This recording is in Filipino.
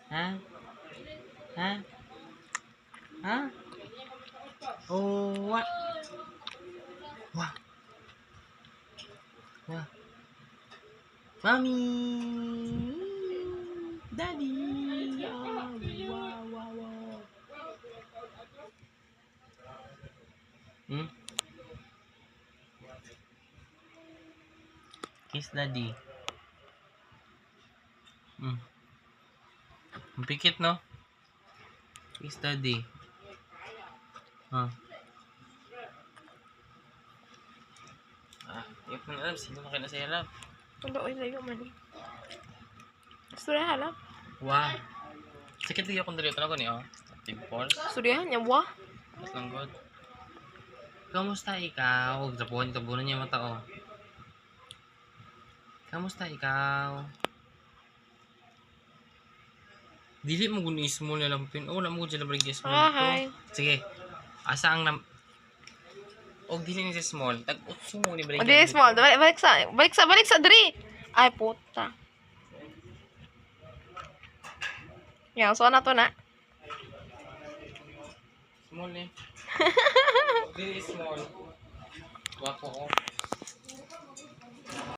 Ha? Ha? Ha? Oh, wa. Wa. Wa. Mommy. Daddy. Ah, wow, wow, wow. Hmm? Kiss daddy. Hmm. Ang pikit, no? Kiss daddy. Ah. Yung pang alam, sino makina sa alam? Wala, oy, layo man. Suryahan lang. Wow. Sakit lagi akong dali. Talaga niyo, Timples. Suryahan niya, wah. Mas lang good. Kamusta ikaw? Japuan, tabunan niya mata, oh. Kamusta ikaw? Dili mo guni small na lampin. Oh, wala mo guni na brigya small Hi. Sige. Asa ang nam... Og dili ni sa small. Tag-utso mo ni brigya. Hindi, small. Balik sa, diri. Ay, puta. Yan, so na to na. Small eh. Dili small. Wako, oh.